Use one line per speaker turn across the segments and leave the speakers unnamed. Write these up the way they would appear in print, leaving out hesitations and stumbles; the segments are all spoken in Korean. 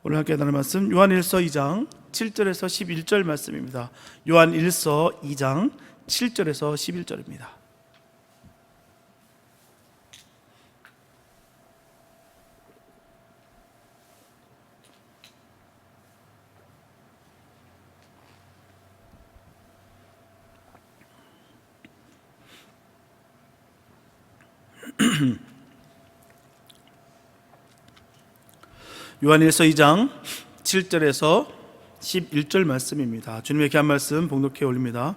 오늘 함께 나눌 말씀 요한일서 2장 7절에서 11절 말씀입니다. 요한일서 2장 7절에서 11절입니다. 요한일서 2장 7절에서 11절 말씀입니다. 주님의 귀한 말씀 봉독해 올립니다.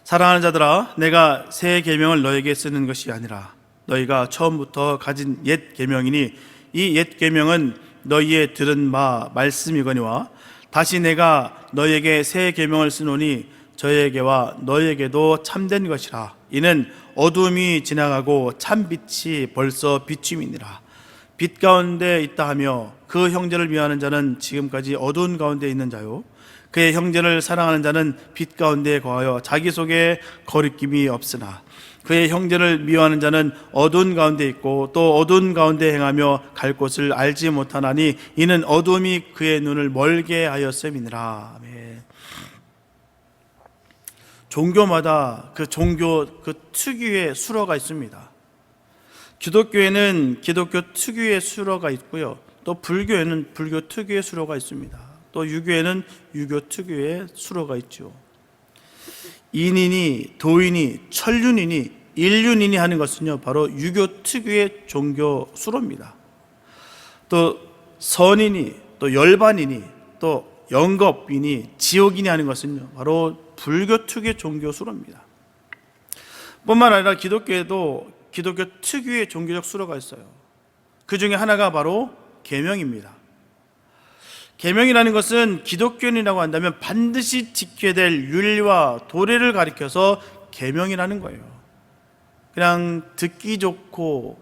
사랑하는 자들아, 내가 새 계명을 너에게 쓰는 것이 아니라 너희가 처음부터 가진 옛 계명이니 이 옛 계명은 너희의 들은 말씀이거니와 다시 내가 너희에게 새 계명을 쓰노니 저희에게와 너희에게도 참된 것이라. 이는 어두움이 지나가고 참 빛이 벌써 비춤이니라. 빛 가운데 있다 하며 그 형제를 미워하는 자는 지금까지 어두운 가운데 있는 자요, 그의 형제를 사랑하는 자는 빛 가운데 거하여 자기 속에 거리낌이 없으나 그의 형제를 미워하는 자는 어두운 가운데 있고 또 어두운 가운데 행하며 갈 곳을 알지 못하나니 이는 어두움이 그의 눈을 멀게 하였음이니라. 아멘. 종교마다 그 종교 그 특유의 수로가 있습니다. 기독교에는 기독교 특유의 수로가 있고요, 또 불교에는 불교 특유의 수로가 있습니다. 또 유교에는 유교 특유의 수로가 있죠. 인인이, 도인이, 천륜인이, 일륜인이 하는 것은요 바로 유교 특유의 종교 수로입니다. 또 선인이, 또 열반인이, 또 영겁인이, 지옥인이 하는 것은요 바로 불교 특유의 종교 수로입니다. 뿐만 아니라 기독교에도 기독교 특유의 종교적 수로가 있어요. 그 중에 하나가 바로 계명입니다. 계명이라는 것은 기독교인이라고 한다면 반드시 지켜야 될 윤리와 도리를 가리켜서 계명이라는 거예요. 그냥 듣기 좋고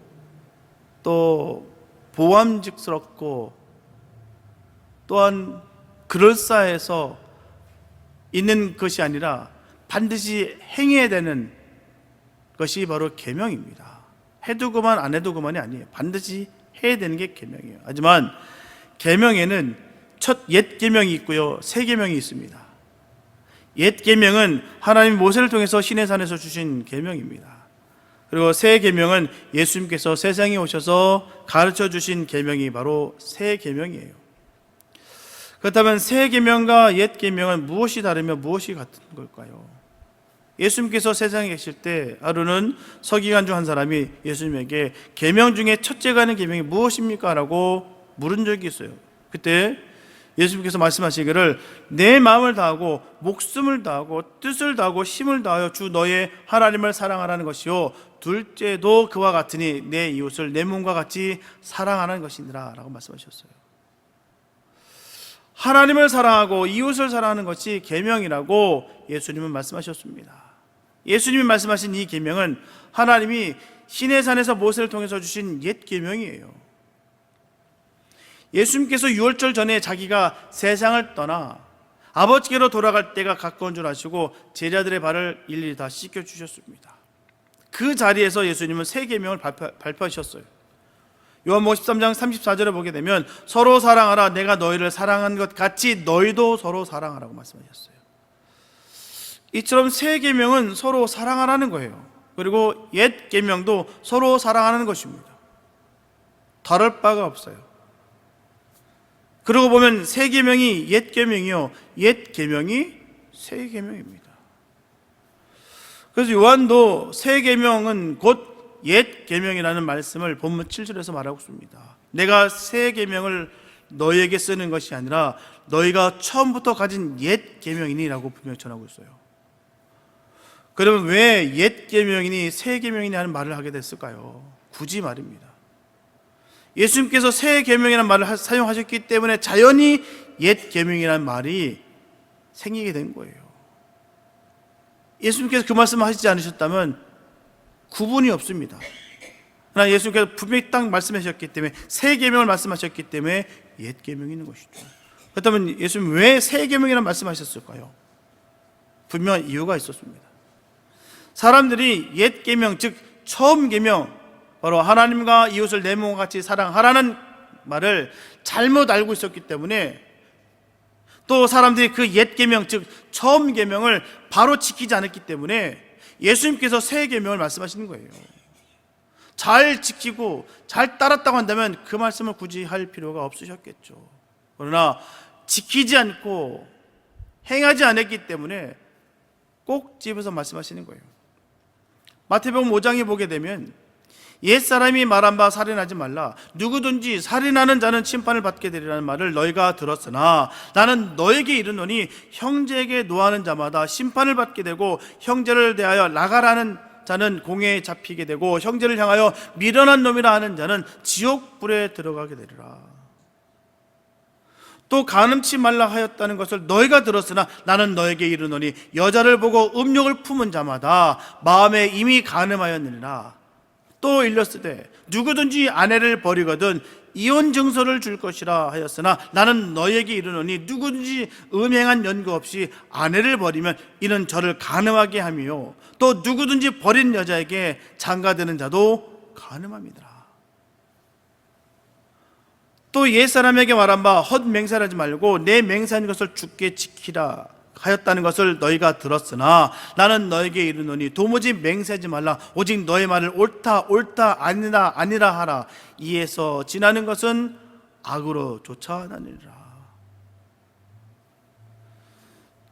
또 보암직스럽고 또한 그럴싸해서 있는 것이 아니라 반드시 행해야 되는 것이 바로 계명입니다. 해도 그만 안 해도 그만이 아니에요. 반드시 해야 되는 게 계명이에요. 하지만 계명에는 첫 옛 계명이 있고요, 새 계명이 있습니다. 옛 계명은 하나님 모세를 통해서 시내산에서 주신 계명입니다. 그리고 새 계명은 예수님께서 세상에 오셔서 가르쳐 주신 계명이 바로 새 계명이에요. 그렇다면 새 계명과 옛 계명은 무엇이 다르며 무엇이 같은 걸까요? 예수님께서 세상에 계실 때 하루는 서기관 중 한 사람이 예수님에게 계명 중에 첫째가 하는 계명이 무엇입니까? 라고 물은 적이 있어요. 그때 예수님께서 말씀하시기를 내 마음을 다하고 목숨을 다하고 뜻을 다하고 힘을 다하여 주 너의 하나님을 사랑하라는 것이요 둘째도 그와 같으니 내 이웃을 내 몸과 같이 사랑하는 것이니라 라고 말씀하셨어요. 하나님을 사랑하고 이웃을 사랑하는 것이 계명이라고 예수님은 말씀하셨습니다. 예수님이 말씀하신 이 계명은 하나님이 시내산에서 모세를 통해서 주신 옛 계명이에요. 예수님께서 유월절 전에 자기가 세상을 떠나 아버지께로 돌아갈 때가 가까운 줄 아시고 제자들의 발을 일일이 다 씻겨 주셨습니다. 그 자리에서 예수님은 새 계명을 발표하셨어요. 요한복음 13장 34절에 보게 되면 서로 사랑하라, 내가 너희를 사랑한 것 같이 너희도 서로 사랑하라고 말씀하셨어요. 이처럼 새 계명은 서로 사랑하라는 거예요. 그리고 옛 계명도 서로 사랑하는 것입니다. 다를 바가 없어요. 그러고 보면 새 계명이 옛 계명이요, 옛 계명이 새 계명입니다. 그래서 요한도 새 계명은 곧 옛 계명이라는 말씀을 본문 7절에서 말하고 있습니다. 내가 새 계명을 너희에게 쓰는 것이 아니라 너희가 처음부터 가진 옛 계명이니라고 분명히 전하고 있어요. 그러면 왜 옛 계명이니 새 계명이니 하는 말을 하게 됐을까요? 굳이 말입니다. 예수님께서 새 계명이라는 말을 사용하셨기 때문에 자연히 옛 계명이라는 말이 생기게 된 거예요. 예수님께서 그 말씀을 하시지 않으셨다면 구분이 없습니다. 그러나 예수님께서 분명히 딱 말씀하셨기 때문에 새 계명을 말씀하셨기 때문에 옛 계명이 있는 것이죠. 그렇다면 예수님 왜 새 계명이라는 말씀하셨을까요? 분명한 이유가 있었습니다. 사람들이 옛 계명, 즉 처음 계명, 바로 하나님과 이웃을 내 몸과 같이 사랑하라는 말을 잘못 알고 있었기 때문에, 또 사람들이 그 옛 계명, 즉 처음 계명을 바로 지키지 않았기 때문에 예수님께서 새 계명을 말씀하시는 거예요. 잘 지키고 잘 따랐다고 한다면 그 말씀을 굳이 할 필요가 없으셨겠죠. 그러나 지키지 않고 행하지 않았기 때문에 꼭 집어서 말씀하시는 거예요. 마태복음 5장에 보게 되면 옛사람이 말한 바 살인하지 말라, 누구든지 살인하는 자는 심판을 받게 되리라는 말을 너희가 들었으나 나는 너에게 이르노니 형제에게 노하는 자마다 심판을 받게 되고, 형제를 대하여 나가라는 자는 공회에 잡히게 되고, 형제를 향하여 미련한 놈이라 하는 자는 지옥불에 들어가게 되리라. 또 간음치 말라 하였다는 것을 너희가 들었으나 나는 너에게 이르노니 여자를 보고 음욕을 품은 자마다 마음에 이미 간음하였느니라. 또 일렀으되 누구든지 아내를 버리거든 이혼 증서를 줄 것이라 하였으나 나는 너에게 이르노니 누구든지 음행한 연고 없이 아내를 버리면 이는 저를 간음하게 하며, 또 누구든지 버린 여자에게 장가드는 자도 간음합니다. 또 옛사람에게 말한 바 헛맹세하지 말고 내 맹세한 것을 주께 지키라 하였다는 것을 너희가 들었으나 나는 너에게 이르노니 도무지 맹세하지 말라. 오직 너의 말을 옳다 옳다 아니라 아니라 하라. 이에서 지나는 것은 악으로 쫓아다니리라.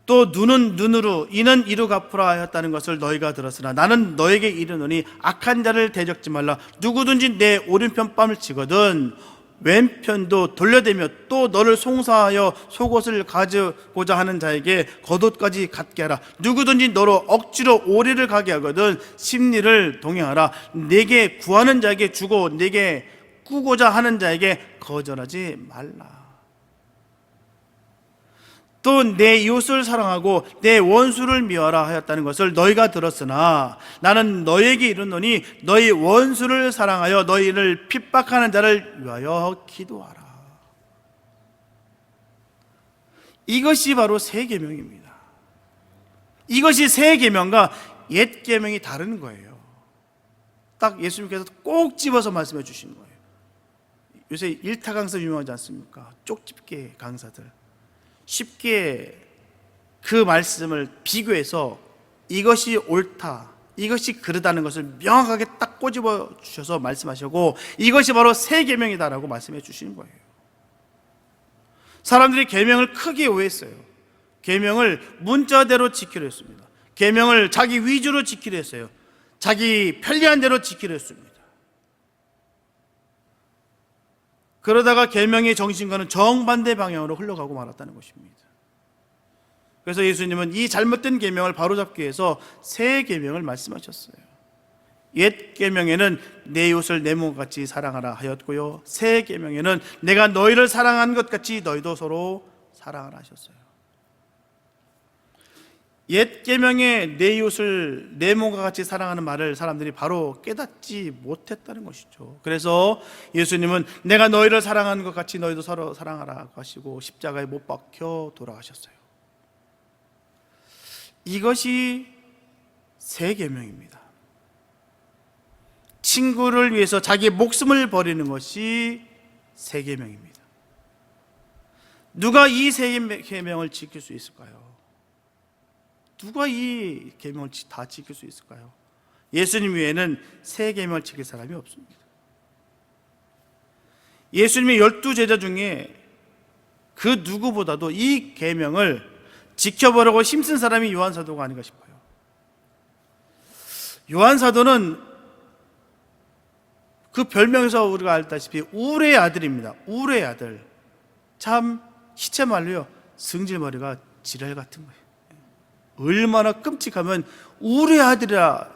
또 눈은 눈으로 이는 이로 갚으라 하였다는 것을 너희가 들었으나 나는 너에게 이르노니 악한 자를 대적지 말라. 누구든지 내 오른편 뺨을 치거든 왼편도 돌려대며 또 너를 송사하여 속옷을 가지고자 하는 자에게 겉옷까지 갖게 하라. 누구든지 너로 억지로 오리를 가게 하거든 심리를 동행하라. 내게 구하는 자에게 주고 내게 꾸고자 하는 자에게 거절하지 말라. 또 내 이웃을 사랑하고 내 원수를 미워하라 하였다는 것을 너희가 들었으나 나는 너희에게 이르노니 너희 원수를 사랑하여 너희를 핍박하는 자를 위하여 기도하라. 이것이 바로 새 계명입니다. 이것이 새 계명과 옛 계명이 다른 거예요. 딱 예수님께서 꼭 집어서 말씀해 주신 거예요. 요새 일타 강사 유명하지 않습니까? 쪽집게 강사들 쉽게 그 말씀을 비교해서 이것이 옳다, 이것이 그르다는 것을 명확하게 딱 꼬집어 주셔서 말씀하시고 이것이 바로 새 계명이다라고 말씀해 주시는 거예요. 사람들이 계명을 크게 오해했어요. 계명을 문자대로 지키려 했습니다. 계명을 자기 위주로 지키려 했어요. 자기 편리한 대로 지키려 했습니다. 그러다가 계명의 정신과는 정반대 방향으로 흘러가고 말았다는 것입니다. 그래서 예수님은 이 잘못된 계명을 바로잡기 위해서 새 계명을 말씀하셨어요. 옛 계명에는 내 이웃을 내 몸같이 사랑하라 하였고요, 새 계명에는 내가 너희를 사랑한 것 같이 너희도 서로 사랑하라 하셨어요. 옛 계명에 내 이웃을 내 몸과 같이 사랑하는 말을 사람들이 바로 깨닫지 못했다는 것이죠. 그래서 예수님은 내가 너희를 사랑하는 것 같이 너희도 서로 사랑하라고 하시고 십자가에 못 박혀 돌아가셨어요. 이것이 새 계명입니다. 친구를 위해서 자기 목숨을 버리는 것이 새 계명입니다. 누가 이 새 계명을 지킬 수 있을까요? 누가 이 계명을 다 지킬 수 있을까요? 예수님 외에는 새 계명을 지킬 사람이 없습니다. 예수님의 12제자 중에 그 누구보다도 이 계명을 지켜보려고 힘쓴 사람이 요한사도가 아닌가 싶어요. 요한사도는 그 별명에서 우리가 알다시피 울의 아들입니다. 울의 아들. 참 시체말로요, 승질머리가 지랄 같은 거예요. 얼마나 끔찍하면 울의 아들이라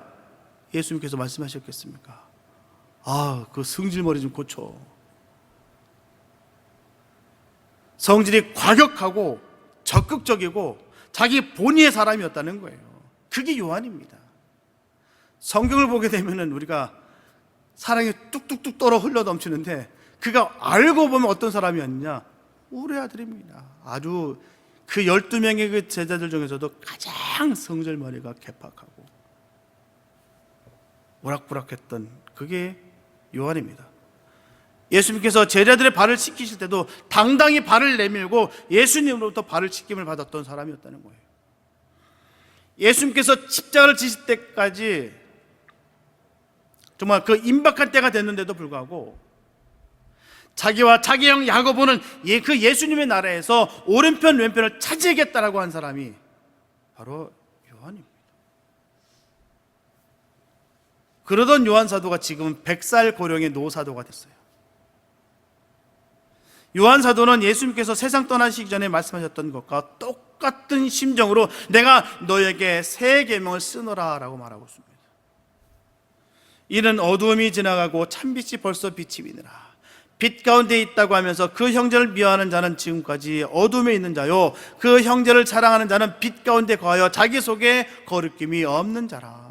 예수님께서 말씀하셨겠습니까? 아, 그 성질머리 좀 고쳐. 성질이 과격하고 적극적이고 자기 본의의 사람이었다는 거예요. 그게 요한입니다. 성경을 보게 되면 우리가 사랑이 뚝뚝뚝 떨어 흘러 넘치는데 그가 알고 보면 어떤 사람이었느냐? 울의 아들입니다. 아주 그 12명의 그 제자들 중에서도 가장 성질머리가 개팍하고 오락부락했던 그게 요한입니다. 예수님께서 제자들의 발을 씻기실 때도 당당히 발을 내밀고 예수님으로부터 발을 씻김을 받았던 사람이었다는 거예요. 예수님께서 십자가를 지실 때까지 정말 그 임박한 때가 됐는데도 불구하고 자기와 자기 형 야고보는 그 예수님의 나라에서 오른편 왼편을 차지하겠다라고 한 사람이 바로 요한입니다. 그러던 요한 사도가 지금은 100살 고령의 노사도가 됐어요. 요한 사도는 예수님께서 세상 떠나시기 전에 말씀하셨던 것과 똑같은 심정으로 내가 너에게 새 계명을 쓰노라 라고 말하고 있습니다. 이는 어두움이 지나가고 참빛이 벌써 빛이 비느라 빛 가운데 있다고 하면서 그 형제를 미워하는 자는 지금까지 어둠에 있는 자요 그 형제를 사랑하는 자는 빛 가운데 거하여 자기 속에 거리낌이 없는 자라.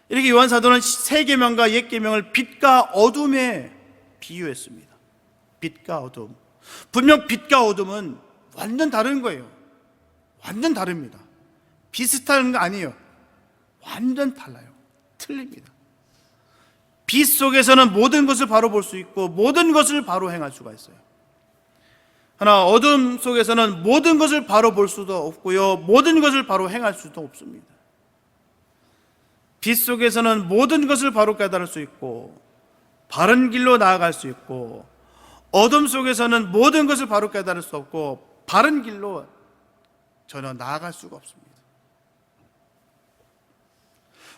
이렇게 요한 사도는 새 계명과 옛 계명을 빛과 어둠에 비유했습니다. 빛과 어둠. 분명 빛과 어둠은 완전 다른 거예요. 완전 다릅니다. 비슷한 거 아니에요. 완전 달라요. 틀립니다. 빛 속에서는 모든 것을 바로 볼 수 있고 모든 것을 바로 행할 수가 있어요. 그러나 어둠 속에서는 모든 것을 바로 볼 수도 없고요 모든 것을 바로 행할 수도 없습니다. 빛 속에서는 모든 것을 바로 깨달을 수 있고 바른 길로 나아갈 수 있고 어둠 속에서는 모든 것을 바로 깨달을 수 없고 바른 길로 전혀 나아갈 수가 없습니다.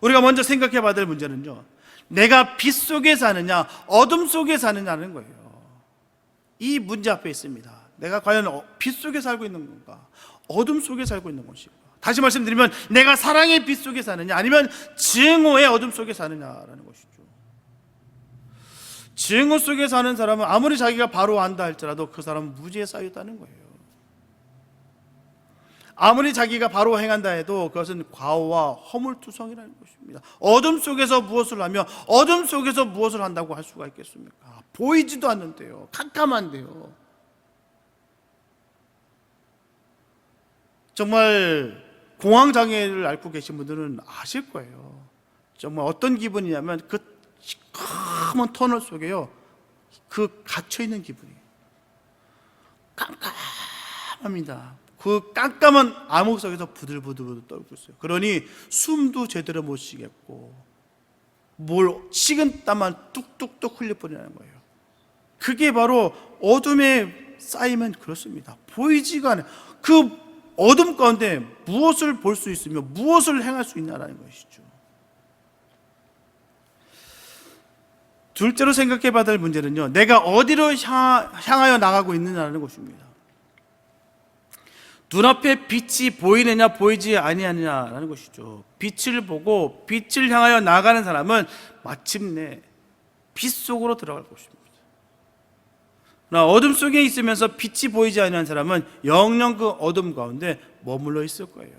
우리가 먼저 생각해 봐야 될 문제는요 내가 빛 속에 사느냐 어둠 속에 사느냐는 거예요. 이 문제 앞에 있습니다. 내가 과연 빛 속에 살고 있는 건가 어둠 속에 살고 있는 것인가. 다시 말씀드리면 내가 사랑의 빛 속에 사느냐 아니면 증오의 어둠 속에 사느냐라는 것이죠. 증오 속에 사는 사람은 아무리 자기가 바로 안다 할지라도 그 사람은 무지에 쌓였다는 거예요. 아무리 자기가 바로 행한다 해도 그것은 과오와 허물투성이라는 것입니다. 어둠 속에서 무엇을 하며 어둠 속에서 무엇을 한다고 할 수가 있겠습니까? 보이지도 않는데요. 캄캄한데요. 정말 공황장애를 앓고 계신 분들은 아실 거예요. 정말 어떤 기분이냐면 그 시커먼 터널 속에요 그 갇혀있는 기분이에요. 깜깜합니다. 그 깜깜한 암흑 속에서 부들부들 떨고 있어요. 그러니 숨도 제대로 못 쉬겠고 식은땀만 뚝뚝뚝 흘려버리는 거예요. 그게 바로 어둠에 쌓이면 그렇습니다. 보이지가 않아요. 그 어둠 가운데 무엇을 볼 수 있으며 무엇을 행할 수 있냐라는 것이죠. 둘째로 생각해 봐야 될 문제는요 내가 어디로 향하여 나가고 있느냐는 것입니다. 눈앞에 빛이 보이느냐 보이지 아니하느냐라는 것이죠. 빛을 보고 빛을 향하여 나가는 사람은 마침내 빛 속으로 들어갈 것입니다. 그러나 어둠 속에 있으면서 빛이 보이지 않는 사람은 영영 그 어둠 가운데 머물러 있을 거예요.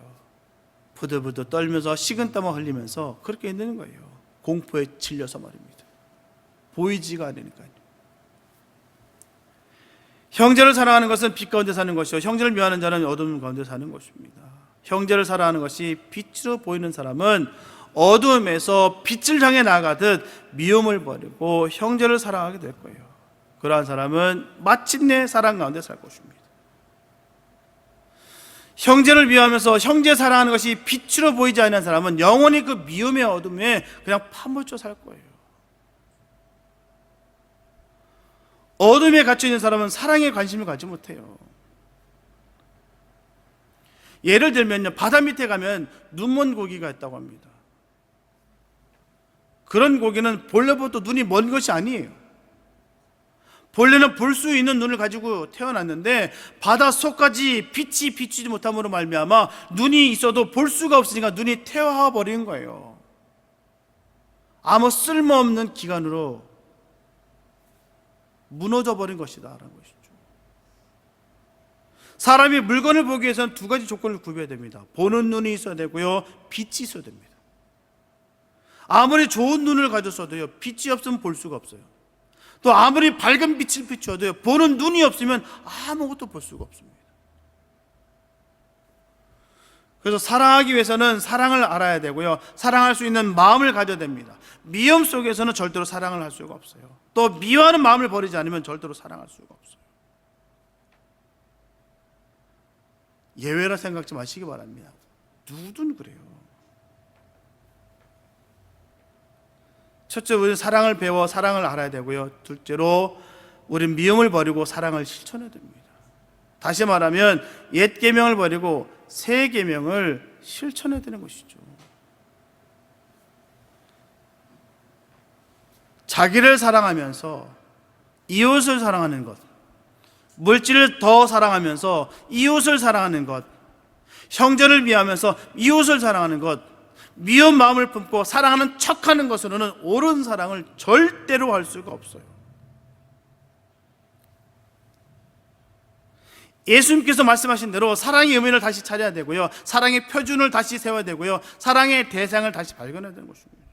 부들부들 떨면서 식은땀을 흘리면서 그렇게 있는 거예요. 공포에 질려서 말입니다. 보이지가 않으니까요. 형제를 사랑하는 것은 빛 가운데 사는 것이요 형제를 미워하는 자는 어둠 가운데 사는 것입니다. 형제를 사랑하는 것이 빛으로 보이는 사람은 어둠에서 빛을 향해 나가듯 미움을 버리고 형제를 사랑하게 될 거예요. 그러한 사람은 마침내 사랑 가운데 살 것입니다. 형제를 미워하면서 형제 사랑하는 것이 빛으로 보이지 않는 사람은 영원히 그 미움의 어둠에 그냥 파묻혀 살 거예요. 어둠에 갇혀있는 사람은 사랑에 관심을 갖지 못해요. 예를 들면요 바다 밑에 가면 눈먼 고기가 있다고 합니다. 그런 고기는 본래부터 눈이 먼 것이 아니에요. 본래는 볼 수 있는 눈을 가지고 태어났는데 바다 속까지 빛이 비추지 못함으로 말미암아 눈이 있어도 볼 수가 없으니까 눈이 태워버린 거예요. 아무 쓸모없는 기관으로 무너져 버린 것이다 라는 것이죠. 사람이 물건을 보기 위해서는 두 가지 조건을 구비해야 됩니다. 보는 눈이 있어야 되고요 빛이 있어야 됩니다. 아무리 좋은 눈을 가졌어도요 빛이 없으면 볼 수가 없어요. 또 아무리 밝은 빛을 비추어도요 보는 눈이 없으면 아무것도 볼 수가 없습니다. 그래서 사랑하기 위해서는 사랑을 알아야 되고요, 사랑할 수 있는 마음을 가져야 됩니다. 미움 속에서는 절대로 사랑을 할 수가 없어요. 또 미워하는 마음을 버리지 않으면 절대로 사랑할 수가 없어요. 예외라 생각지 마시기 바랍니다. 누구든 그래요. 첫째, 우리는 사랑을 배워 사랑을 알아야 되고요, 둘째로 우리는 미움을 버리고 사랑을 실천해야 됩니다. 다시 말하면 옛 계명을 버리고 새 계명을 실천해야 되는 것이죠. 자기를 사랑하면서 이웃을 사랑하는 것, 물질을 더 사랑하면서 이웃을 사랑하는 것, 형제를 위하면서 이웃을 사랑하는 것, 미운 마음을 품고 사랑하는 척하는 것으로는 옳은 사랑을 절대로 할 수가 없어요. 예수님께서 말씀하신 대로 사랑의 의미를 다시 찾아야 되고요, 사랑의 표준을 다시 세워야 되고요, 사랑의 대상을 다시 발견해야 되는 것입니다.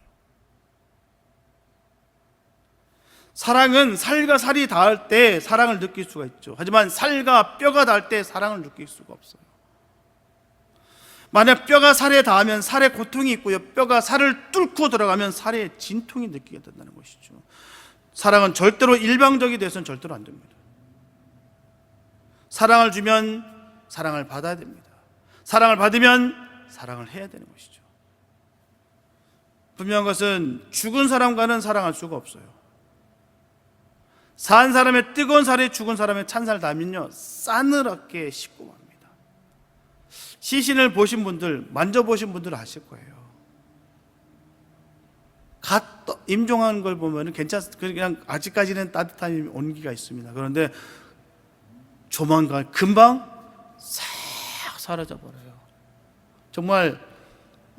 사랑은 살과 살이 닿을 때 사랑을 느낄 수가 있죠. 하지만 살과 뼈가 닿을 때 사랑을 느낄 수가 없어요. 만약 뼈가 살에 닿으면 살에 고통이 있고요, 뼈가 살을 뚫고 들어가면 살에 진통이 느끼게 된다는 것이죠. 사랑은 절대로 일방적이 돼서는 절대로 안 됩니다. 사랑을 주면 사랑을 받아야 됩니다. 사랑을 받으면 사랑을 해야 되는 것이죠. 분명한 것은 죽은 사람과는 사랑할 수가 없어요. 산 사람의 뜨거운 살에 죽은 사람의 찬살 닿으면요, 싸늘하게 식고 맙니다. 시신을 보신 분들, 만져보신 분들 아실 거예요. 갓 임종한 걸 보면 그냥 아직까지는 따뜻한 온기가 있습니다. 그런데 조만간 금방 싹 사라져 버려요. 정말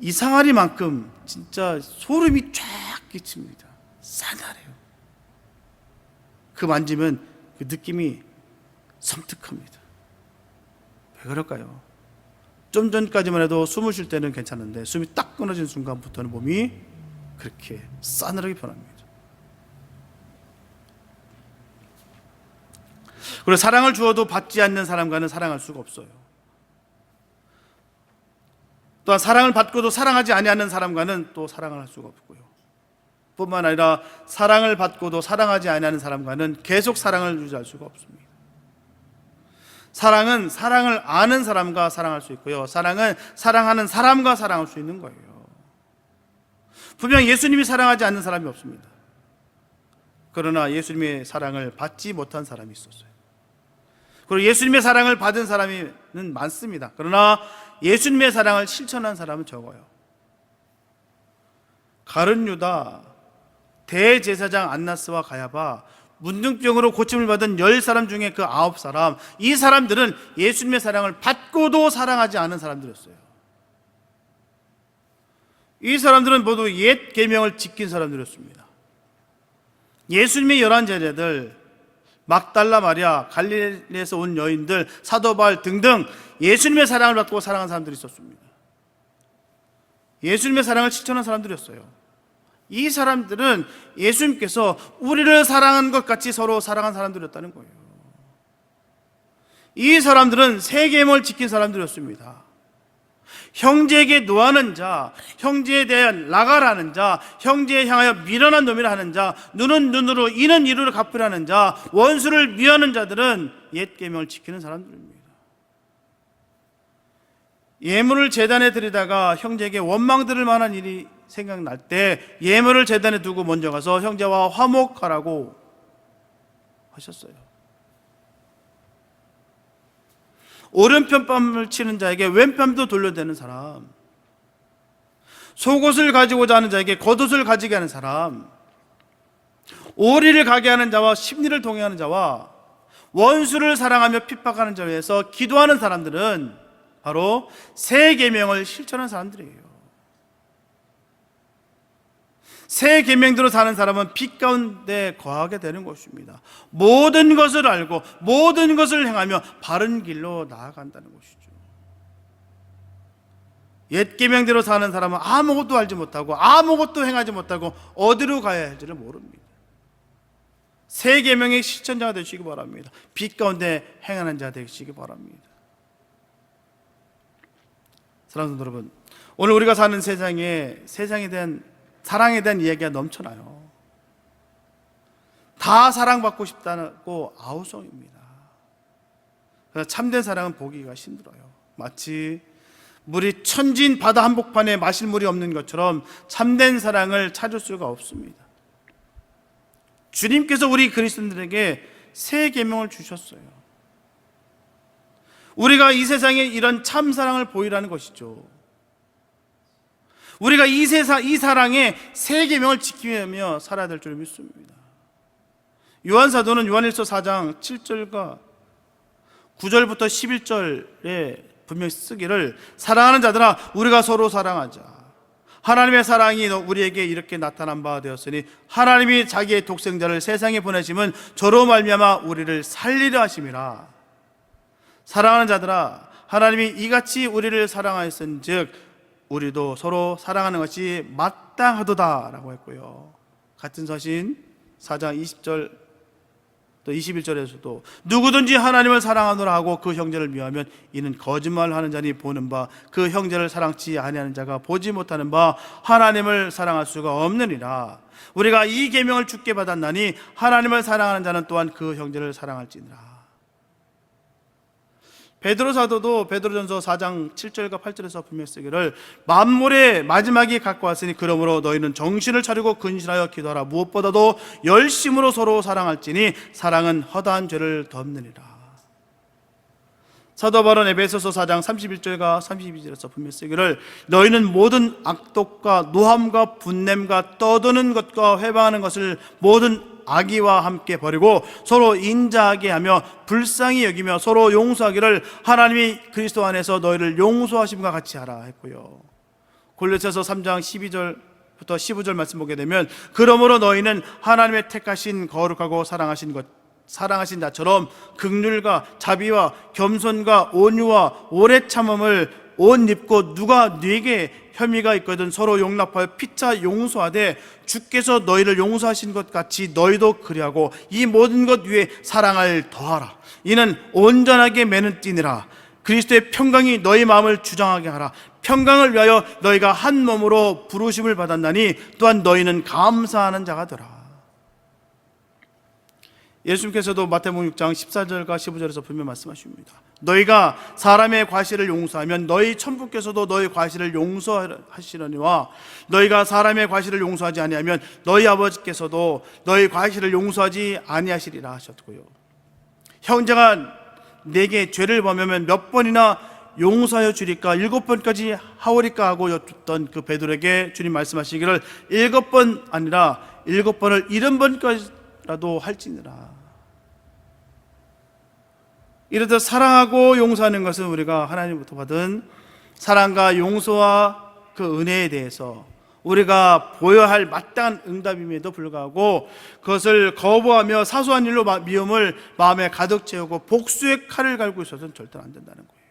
이상하리만큼 진짜 소름이 쫙 끼칩니다. 싸늘해요. 그 만지면 그 느낌이 섬뜩합니다. 왜 그럴까요? 좀 전까지만 해도 숨을 쉴 때는 괜찮은데 숨이 딱 끊어진 순간부터는 몸이 그렇게 싸늘하게 변합니다. 그리고 사랑을 주어도 받지 않는 사람과는 사랑할 수가 없어요. 또한 사랑을 받고도 사랑하지 아니하는 사람과는 또 사랑을 할 수가 없고요, 뿐만 아니라 사랑을 받고도 사랑하지 아니하는 사람과는 계속 사랑을 유지할 수가 없습니다. 사랑은 사랑을 아는 사람과 사랑할 수 있고요, 사랑은 사랑하는 사람과 사랑할 수 있는 거예요. 분명 예수님이 사랑하지 않는 사람이 없습니다. 그러나 예수님의 사랑을 받지 못한 사람이 있었어요. 그리고 예수님의 사랑을 받은 사람은 많습니다. 그러나 예수님의 사랑을 실천한 사람은 적어요. 가룟 유다, 대제사장 안나스와 가야바, 문둥병으로 고침을 받은 10사람 중에 그 9사람, 이 사람들은 예수님의 사랑을 받고도 사랑하지 않은 사람들이었어요. 이 사람들은 모두 옛 계명을 지킨 사람들이었습니다. 예수님의 11 제자들, 막달라 마리아, 갈릴리에서 온 여인들, 사도 바울 등등 예수님의 사랑을 받고 사랑한 사람들이 있었습니다. 예수님의 사랑을 실천한 사람들이었어요. 이 사람들은 예수님께서 우리를 사랑한 것 같이 서로 사랑한 사람들이었다는 거예요. 이 사람들은 새 계명을 지킨 사람들이었습니다. 형제에게 노하는 자, 형제에 대한 나가라는 자, 형제에 향하여 미련한 놈이라 하는 자, 눈은 눈으로 이는 이로 갚으라는 자, 원수를 미워하는 자들은 옛 계명을 지키는 사람들입니다. 예물을 제단에 드리다가 형제에게 원망 들을 만한 일이 생각날 때 예물을 제단에 두고 먼저 가서 형제와 화목하라고 하셨어요. 오른편 뺨을 치는 자에게 왼뺨도 돌려대는 사람, 속옷을 가지고자 하는 자에게 겉옷을 가지게 하는 사람, 오리를 가게 하는 자와 심리를 동행하는 자와 원수를 사랑하며 핍박하는 자에 대해서 기도하는 사람들은 바로 새 계명을 실천한 사람들이에요. 새 계명대로 사는 사람은 빛 가운데 거하게 되는 것입니다. 모든 것을 알고 모든 것을 행하며 바른 길로 나아간다는 것이죠. 옛 계명대로 사는 사람은 아무것도 알지 못하고 아무것도 행하지 못하고 어디로 가야 할지를 모릅니다. 새 계명의 실천자가 되시기 바랍니다. 빛 가운데 행하는 자 되시기 바랍니다. 사랑하는 여러분, 오늘 우리가 사는 세상에 대한 사랑에 대한 이야기가 넘쳐나요. 다 사랑받고 싶다고 아우성입니다. 그러나 참된 사랑은 보기가 힘들어요. 마치 물이 천진 바다 한복판에 마실 물이 없는 것처럼 참된 사랑을 찾을 수가 없습니다. 주님께서 우리 그리스도인들에게 새 계명을 주셨어요. 우리가 이 세상에 이런 참 사랑을 보이라는 것이죠. 우리가 이 사랑의 새 계명을 지키며 살아야 될 줄 믿습니다. 요한사도는 요한일서 4장 7절과 9절부터 11절에 분명히 쓰기를, 사랑하는 자들아 우리가 서로 사랑하자. 하나님의 사랑이 우리에게 이렇게 나타난 바 되었으니 하나님이 자기의 독생자를 세상에 보내심은 저로 말미암아 우리를 살리려 하심이라. 사랑하는 자들아 하나님이 이같이 우리를 사랑하였은즉 우리도 서로 사랑하는 것이 마땅하도다 라고 했고요. 같은 서신 4장 20절 또 21절에서도 누구든지 하나님을 사랑하노라 하고 그 형제를 미워하면 이는 거짓말하는 자니 보는 바 그 형제를 사랑치 아니하는 자가 보지 못하는 바 하나님을 사랑할 수가 없느니라. 우리가 이 계명을 주께 받았나니 하나님을 사랑하는 자는 또한 그 형제를 사랑할지니라. 베드로 사도도 베드로전서 4장 7절과 8절에서 분명히 쓰기를, 만물의 마지막이 가까웠으니 그러므로 너희는 정신을 차리고 근신하여 기도하라. 무엇보다도 열심으로 서로 사랑할지니 사랑은 허다한 죄를 덮느니라. 사도 바울은 에베소서 4장 31절과 32절에서 분명히 쓰기를, 너희는 모든 악독과 노함과 분냄과 떠드는 것과 회방하는 것을 모든 악의와 함께 버리고 서로 인자하게 하며 불쌍히 여기며 서로 용서하기를 하나님이 그리스도 안에서 너희를 용서하심과 같이 하라 했고요. 골로새서 3장 12절부터 15절 말씀 보게 되면, 그러므로 너희는 하나님의 택하신 거룩하고 사랑하신 자처럼 긍휼과 자비와 겸손과 온유와 오래 참음을 옷 입고, 누가 네게 혐의가 있거든 서로 용납하여 피차 용서하되 주께서 너희를 용서하신 것 같이 너희도 그리하고 이 모든 것 위에 사랑을 더하라. 이는 온전하게 매는 띠니라. 그리스도의 평강이 너희 마음을 주장하게 하라. 평강을 위하여 너희가 한 몸으로 부르심을 받았나니 또한 너희는 감사하는 자가 되라. 예수님께서도 마태복음 6장 14절과 15절에서 분명히 말씀하십니다. 너희가 사람의 과실을 용서하면 너희 천부께서도 너희 과실을 용서하시려니와 너희가 사람의 과실을 용서하지 아니하면 너희 아버지께서도 너희 과실을 용서하지 아니하시리라 하셨고요. 형제가 내게 죄를 범하면 몇 번이나 용서하여 주리까? 7번까지 하오리까? 하고 여쭙던 그 베드로에게 주님 말씀하시기를 7번 아니라 7번을 70번까지라도 할지니라. 이렇듯 사랑하고 용서하는 것은 우리가 하나님부터 받은 사랑과 용서와 그 은혜에 대해서 우리가 보여야 할 마땅한 응답임에도 불구하고 그것을 거부하며 사소한 일로 미움을 마음에 가득 채우고 복수의 칼을 갈고 있어서는 절대 안 된다는 거예요.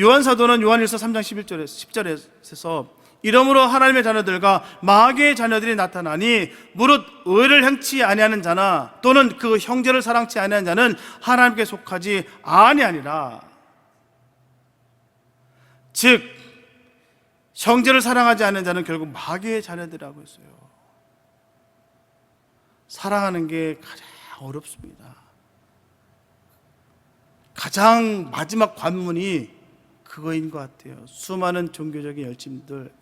요한사도는 요한일서 3장 10절에서 이러므로 하나님의 자녀들과 마귀의 자녀들이 나타나니 무릇 의를 행치 아니하는 자나 또는 그 형제를 사랑치 아니하는 자는 하나님께 속하지 아니하니라. 즉 형제를 사랑하지 않는 자는 결국 마귀의 자녀들이라고 했어요. 사랑하는 게 가장 어렵습니다. 가장 마지막 관문이 그거인 것 같아요. 수많은 종교적인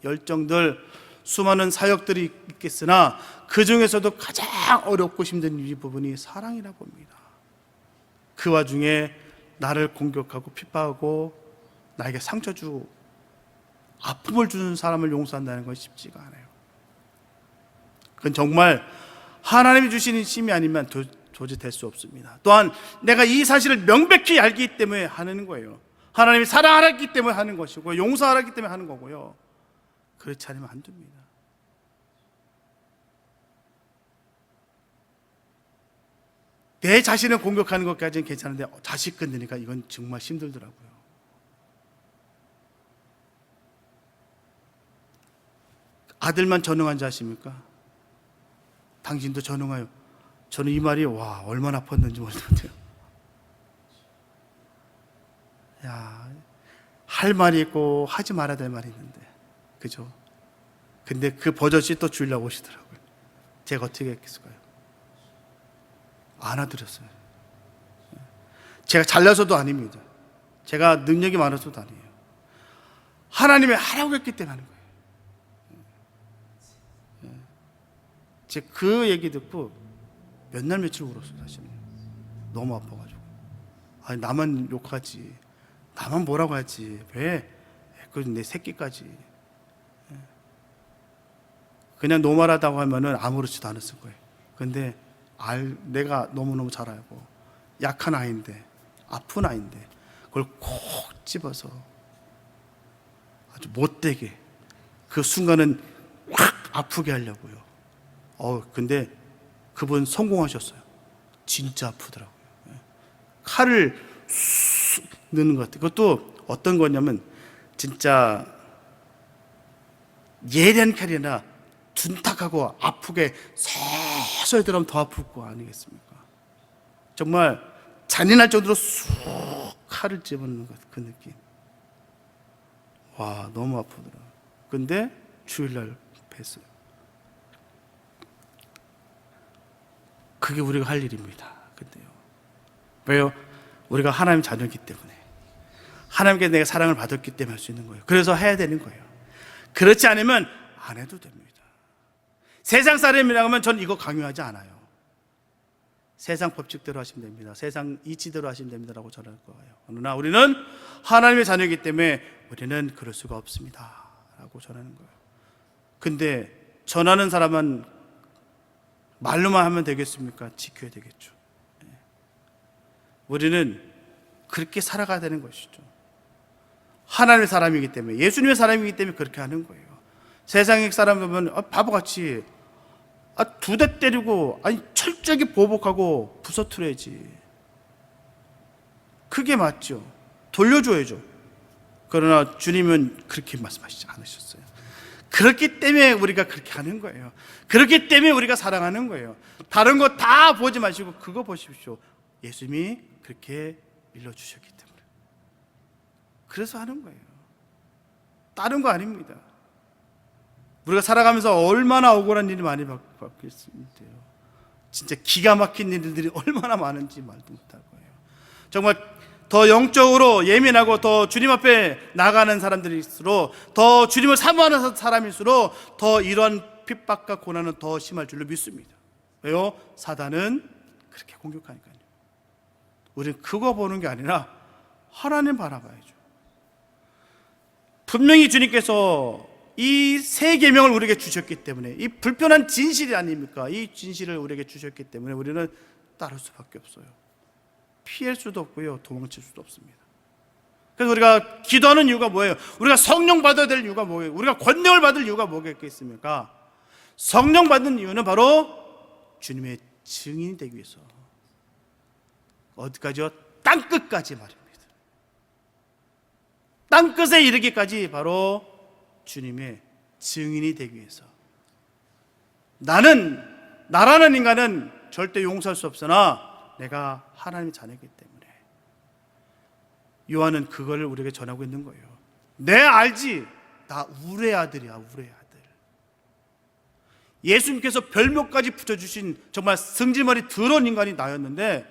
열정들, 수많은 사역들이 있겠으나 그 중에서도 가장 어렵고 힘든 이 부분이 사랑이라 봅니다. 그 와중에 나를 공격하고 핍박하고 나에게 상처 주고 아픔을 주는 사람을 용서한다는 건 쉽지가 않아요. 그건 정말 하나님이 주시는 힘이 아니면 도저히 될 수 없습니다. 또한 내가 이 사실을 명백히 알기 때문에 하는 거예요. 하나님이 사랑하기 때문에 하는 것이고 용서하기 때문에 하는 거고요. 그렇지 않으면 안 됩니다. 내 자신을 공격하는 것까지는 괜찮은데 자식 건드니까 이건 정말 힘들더라고요. 아들만 전능한 자 아십니까? 당신도 전능해요. 저는 이 말이 얼마나 아팠는지 모르겠어요. 할 말이 있고 하지 말아야 될 말이 있는데, 그죠? 근데 그 버젓이 또 주일날 오시더라고요. 제가 어떻게 했겠을까요? 안아드렸어요. 제가 잘나서도 아닙니다. 제가 능력이 많아서도 아니에요. 하나님의 하라고 했기 때문에 하는 거예요. 제가 그 얘기 듣고 몇 날 며칠 울었어요, 사실은. 너무 아파가지고. 아니, 나만 욕하지, 나만 뭐라고 하지, 왜 내 새끼까지. 그냥 노말하다고 하면은 아무렇지도 않았을 거예요. 근데 내가 너무너무 잘 알고 약한 아이인데, 아픈 아이인데, 그걸 콕 집어서 아주 못되게, 그 순간은 확 아프게 하려고요. 근데 그분 성공하셨어요. 진짜 아프더라고요. 칼을 쑥 넣는 것 같아요. 그것도 어떤 거냐면 진짜 예리한 칼이나 둔탁하고 아프게 서서히 들어가면 더 아플 거 아니겠습니까? 정말 잔인할 정도로 쑥 칼을 집어넣는 것, 그 느낌. 와, 너무 아프더라고요. 근데 주일날 뵀어요. 그게 우리가 할 일입니다. 근데요, 왜요? 우리가 하나님 자녀이기 때문에, 하나님께 내가 사랑을 받았기 때문에 할 수 있는 거예요. 그래서 해야 되는 거예요. 그렇지 않으면 안 해도 됩니다. 세상 사람이라고 하면 전 이거 강요하지 않아요. 세상 법칙대로 하시면 됩니다. 세상 이치대로 하시면 됩니다라고 전할 거예요. 그러나 우리는 하나님의 자녀이기 때문에 우리는 그럴 수가 없습니다 라고 전하는 거예요. 근데 전하는 사람은 말로만 하면 되겠습니까? 지켜야 되겠죠. 우리는 그렇게 살아가야 되는 것이죠. 하나님의 사람이기 때문에, 예수님의 사람이기 때문에 그렇게 하는 거예요. 세상의 사람 보면 바보같이 두 대 때리고 철저하게 보복하고 부서뜨려야지. 그게 맞죠. 돌려줘야죠. 그러나 주님은 그렇게 말씀하시지 않으셨어요. 그렇기 때문에 우리가 그렇게 하는 거예요. 그렇기 때문에 우리가 사랑하는 거예요. 다른 거 다 보지 마시고 그거 보십시오. 예수님이 그렇게 일러주셨기 때문에. 그래서 하는 거예요. 다른 거 아닙니다. 우리가 살아가면서 얼마나 억울한 일이 많이 바뀌었는데요. 진짜 기가 막힌 일들이 얼마나 많은지 말도 못할 거예요. 정말 더 영적으로 예민하고 더 주님 앞에 나가는 사람들일수록, 더 주님을 사모하는 사람일수록 더 이러한 핍박과 고난은 더 심할 줄로 믿습니다. 왜요? 사단은 그렇게 공격하니까요. 우리는 그거 보는 게 아니라 하나님 바라봐야죠. 분명히 주님께서 이 세 계명을 우리에게 주셨기 때문에, 이 불편한 진실이 아닙니까? 이 진실을 우리에게 주셨기 때문에 우리는 따를 수밖에 없어요. 피할 수도 없고요, 도망칠 수도 없습니다. 그래서 우리가 기도하는 이유가 뭐예요? 우리가 성령 받아야 될 이유가 뭐예요? 우리가 권능을 받을 이유가 뭐겠습니까? 성령 받는 이유는 바로 주님의 증인이 되기 위해서. 어디까지요? 땅끝까지 말입니다. 땅끝에 이르기까지 바로 주님의 증인이 되기 위해서. 나라는 인간은 절대 용서할 수 없으나 내가 하나님의 자녀이기 때문에 요한은 그걸 우리에게 전하고 있는 거예요. 내 알지, 나 우레 아들이야, 우레 아들. 예수님께서 별명까지 붙여주신 정말 승질머리 더러운 인간이 나였는데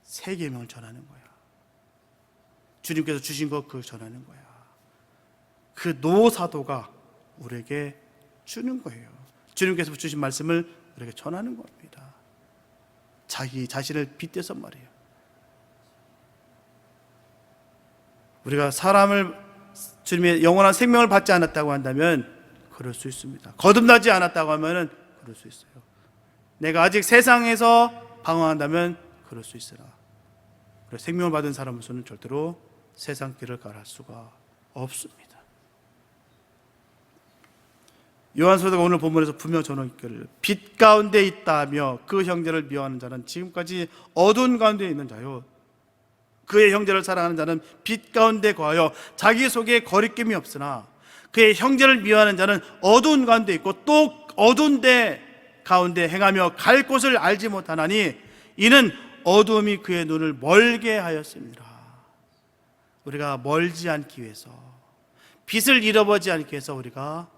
세 계명을 전하는 거야. 주님께서 주신 거 그걸 전하는 거야. 그 노사도가 우리에게 주는 거예요. 주님께서 주신 말씀을 우리에게 전하는 겁니다. 자기 자신을 빗대서 말이에요. 우리가 사람을, 주님의 영원한 생명을 받지 않았다고 한다면 그럴 수 있습니다. 거듭나지 않았다고 하면 그럴 수 있어요. 내가 아직 세상에서 방황한다면 그럴 수 있으나 생명을 받은 사람으로서는 절대로 세상 길을 가할 수가 없습니다. 요한서도가 오늘 본문에서 분명 전하기를 빛 가운데 있다며 그 형제를 미워하는 자는 지금까지 어두운 가운데 있는 자요, 그의 형제를 사랑하는 자는 빛 가운데 거하여 자기 속에 거리낌이 없으나 그의 형제를 미워하는 자는 어두운 가운데 있고 또 어두운 데 가운데 행하며 갈 곳을 알지 못하나니 이는 어두움이 그의 눈을 멀게 하였습니다. 우리가 멀지 않기 위해서, 빛을 잃어버리지 않기 위해서 우리가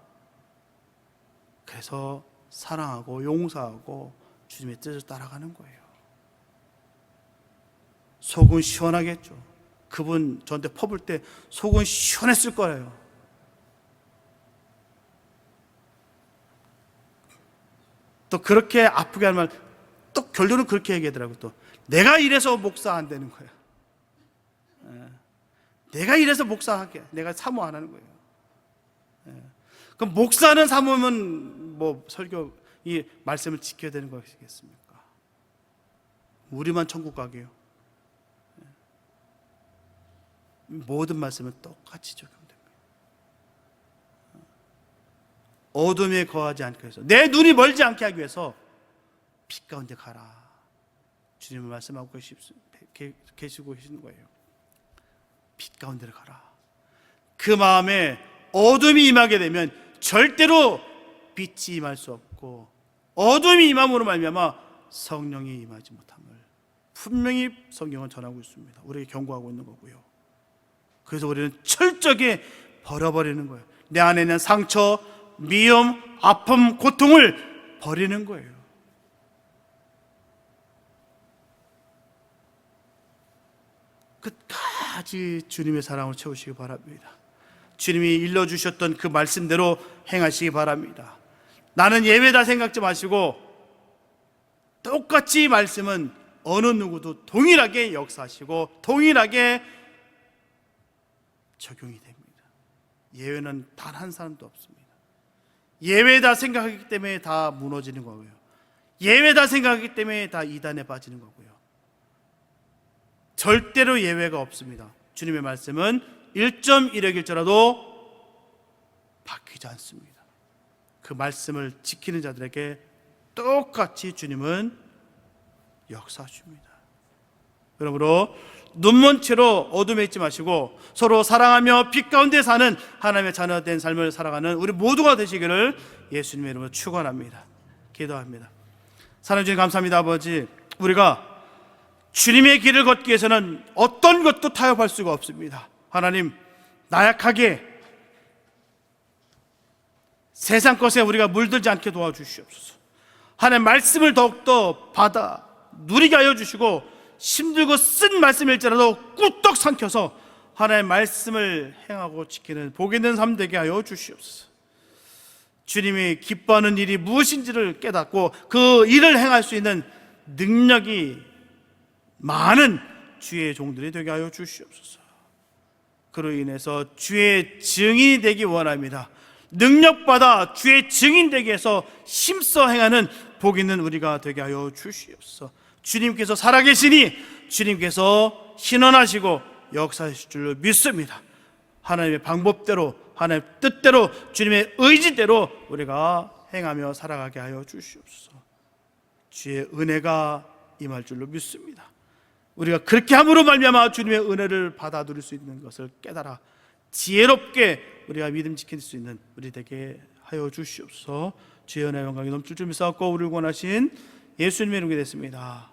그래서 사랑하고 용서하고 주님의 뜻을 따라가는 거예요. 속은 시원하겠죠. 그분 저한테 퍼볼 때 속은 시원했을 거예요. 또 그렇게 아프게 할 말, 또 결론은 그렇게 얘기하더라고요. 또 내가 이래서 목사 안 되는 거예요. 내가 이래서 목사하게, 내가 사모 안 하는 거예요. 그럼 목사는 사모면 뭐 설교 이 말씀을 지켜야 되는 것이겠습니까? 우리만 천국 가게요. 모든 말씀은 똑같이 적용됩니다. 어둠에 거하지 않기 위해서, 내 눈이 멀지 않게 하기 위해서 빛 가운데 가라. 주님은 말씀하고 계시고 계시는 거예요. 빛 가운데로 가라. 그 마음에 어둠이 임하게 되면 절대로 빛이 임할 수 없고, 어둠이 임함으로 말미암아 성령이 임하지 못함을 분명히 성경은 전하고 있습니다. 우리에게 경고하고 있는 거고요. 그래서 우리는 철저하게 버려버리는 거예요. 내 안에 있는 상처, 미움, 아픔, 고통을 버리는 거예요. 끝까지 주님의 사랑을 채우시기 바랍니다. 주님이 일러주셨던 그 말씀대로 행하시기 바랍니다. 나는 예외다 생각지 마시고, 똑같이 말씀은 어느 누구도 동일하게 역사하시고 동일하게 적용이 됩니다. 예외는 단 한 사람도 없습니다. 예외다 생각하기 때문에 다 무너지는 거고요. 예외다 생각하기 때문에 다 이단에 빠지는 거고요. 절대로 예외가 없습니다. 주님의 말씀은 1.1획일자라도 바뀌지 않습니다. 그 말씀을 지키는 자들에게 똑같이 주님은 역사하십니다. 그러므로 눈먼 채로 어둠에 있지 마시고 서로 사랑하며 빛 가운데 사는 하나님의 자녀된 삶을 살아가는 우리 모두가 되시기를 예수님의 이름으로 축원합니다. 기도합니다. 사랑해 주님 감사합니다. 아버지, 우리가 주님의 길을 걷기 위해서는 어떤 것도 타협할 수가 없습니다. 하나님, 나약하게 세상 것에 우리가 물들지 않게 도와주시옵소서. 하나님 말씀을 더욱더 받아 누리게 하여 주시고, 힘들고 쓴 말씀일지라도 꿀떡 삼켜서 하나님의 말씀을 행하고 지키는 복 있는 삶 되게 하여 주시옵소서. 주님이 기뻐하는 일이 무엇인지를 깨닫고 그 일을 행할 수 있는 능력이 많은 주의 종들이 되게 하여 주시옵소서. 그로 인해서 주의 증인이 되기 원합니다. 능력받아 주의 증인 되게 해서 힘써 행하는 복 있는 우리가 되게 하여 주시옵소서. 주님께서 살아계시니 주님께서 신원하시고 역사하실 줄로 믿습니다. 하나님의 방법대로, 하나님의 뜻대로, 주님의 의지대로 우리가 행하며 살아가게 하여 주시옵소서. 주의 은혜가 임할 줄로 믿습니다. 우리가 그렇게 함으로 말미암아 주님의 은혜를 받아 누릴 수 있는 것을 깨달아 지혜롭게 우리가 믿음 지킬 수 있는 우리 되게 하여 주시옵소서. 주의 은혜와 영광이 넘칠 줄 믿사옵고 우리를 원하신 예수님의 이름이 됐습니다.